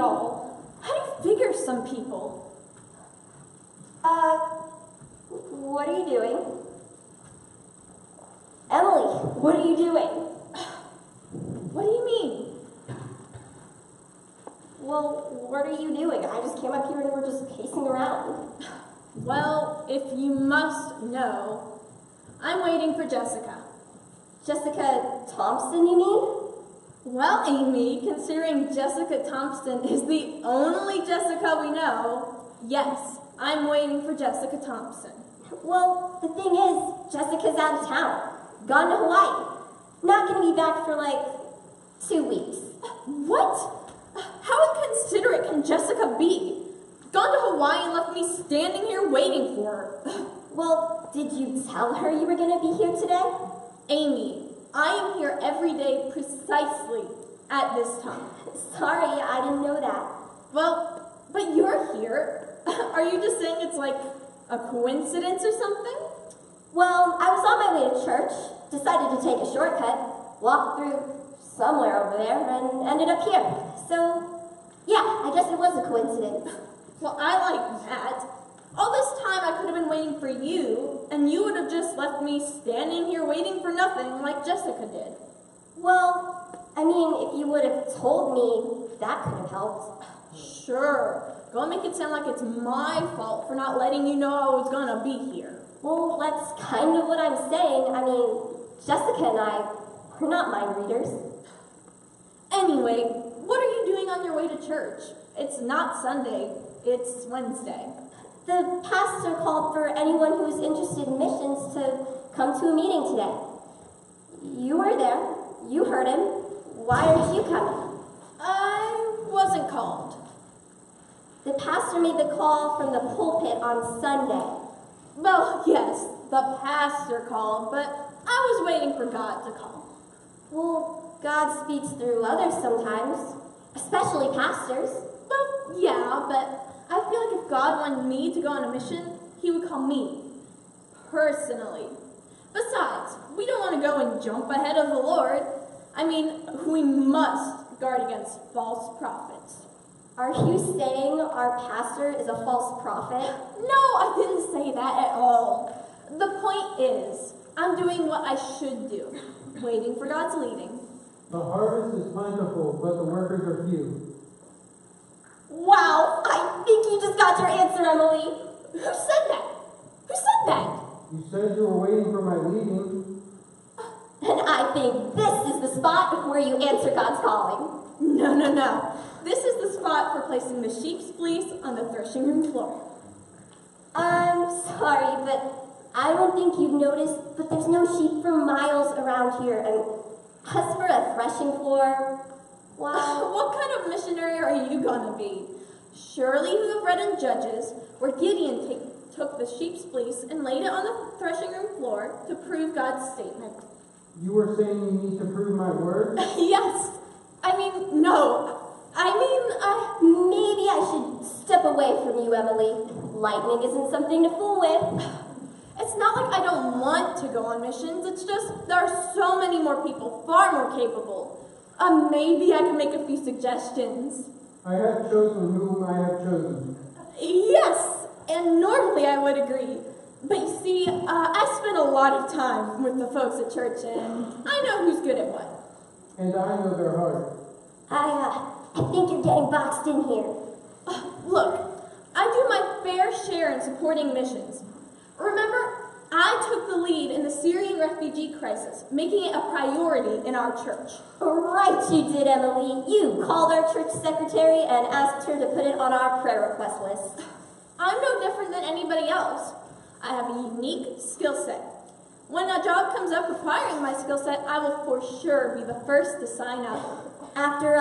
all. How do you figure some people? What are you doing? Emily, what are you doing? What do you mean? Well, what are you doing? I just came up here and you were just pacing around. Well, if you must know, I'm waiting for Jessica. Jessica Thompson, you mean? Well, Amy, considering Jessica Thompson is the only Jessica we know, yes, I'm waiting for Jessica Thompson. Well, the thing is, Jessica's out of town. Gone to Hawaii. Not gonna be back for like 2 weeks. What? How inconsiderate can Jessica be? Gone to Hawaii and left me standing here waiting for her. Well, did you tell her you were gonna be here today? Amy, I am here every day precisely at this time. Sorry, I didn't know that. Well, but you're here. Are you just saying it's like a coincidence or something? Well, I was on my way to church, decided to take a shortcut, walked through somewhere over there, and ended up here. So, yeah, I guess it was a coincidence. Well, I like that. All this time I could have been waiting for you, and you would have just left me standing here waiting for nothing like Jessica did. Well, I mean, if you would have told me, that could have helped. Sure. Don't make it sound like it's my fault for not letting you know I was gonna be here. Well, that's kind of what I'm saying. I mean, Jessica and I, we're not mind readers. Anyway, what are you doing on your way to church? It's not Sunday, it's Wednesday. The pastor called for anyone who was interested in missions to come to a meeting today. You were there. You heard him. Why aren't you coming? I wasn't called. The pastor made the call from the pulpit on Sunday. Well, yes, the pastor called, but I was waiting for God to call. Well, God speaks through others sometimes, especially pastors. Well, yeah, but I feel like if God wanted me to go on a mission, he would call me, personally. Besides, we don't want to go and jump ahead of the Lord. I mean, we must guard against false prophets. Are you saying our pastor is a false prophet? No, I didn't say that at all. The point is, I'm doing what I should do, waiting for God's leading. The harvest is plentiful, but the workers are few. Wow, I think you just got your answer, Emily. Who said that? Who said that? You said you were waiting for my leading. And I think this is the spot where you answer God's calling. No. This is the spot for placing the sheep's fleece on the threshing room floor. I'm sorry, but I don't think you've noticed, but there's no sheep for miles around here. And as for a threshing floor, wow. What kind of missionary are you gonna be? Surely you have read in Judges where Gideon took the sheep's fleece and laid it on the threshing room floor to prove God's statement. You were saying you need to prove my word? Yes. No. Maybe I should step away from you, Emily. Lightning isn't something to fool with. It's not like I don't want to go on missions. It's just there are so many more people, far more capable. Maybe I can make a few suggestions. I have chosen whom I have chosen. Yes, and normally I would agree. But you see, I spend a lot of time with the folks at church, and I know who's good at what. And I know their heart. I think you're getting boxed in here. Look, I do my fair share in supporting missions. Remember, I took the lead in the Syrian refugee crisis, making it a priority in our church. Right you did, Emily. You called our church secretary and asked her to put it on our prayer request list. I'm no different than anybody else. I have a unique skill set. When a job comes up requiring my skill set, I will for sure be the first to sign up. After,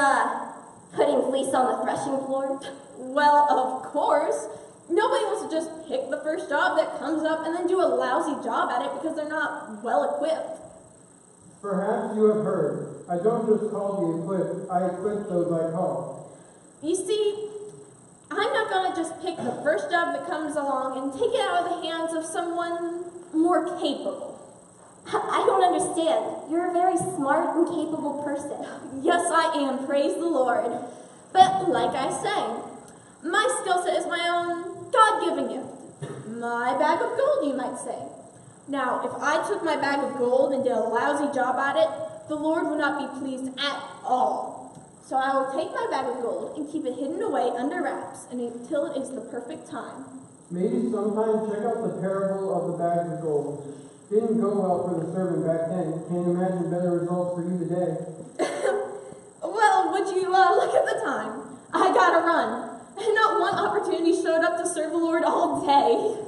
putting fleece on the threshing floor? Well, of course. Nobody wants to just pick the first job that comes up and then do a lousy job at it because they're not well equipped. Perhaps you have heard. I don't just call the equipped, I equip those I call. You see, I'm not going to just pick the first job that comes along and take it out of the hands of someone more capable. I don't understand. You're a very smart and capable person. Yes, I am. Praise the Lord. But like I say, my skill set is my own God-given gift. My bag of gold, you might say. Now, if I took my bag of gold and did a lousy job at it, the Lord would not be pleased at all. So I will take my bag of gold and keep it hidden away under wraps until it is the perfect time. Maybe sometime check out the parable of the bags of gold. Didn't go well for the servant back then. Can't imagine better results for you today. Well, would you look at the time? I gotta run. And not one opportunity showed up to serve the Lord all day.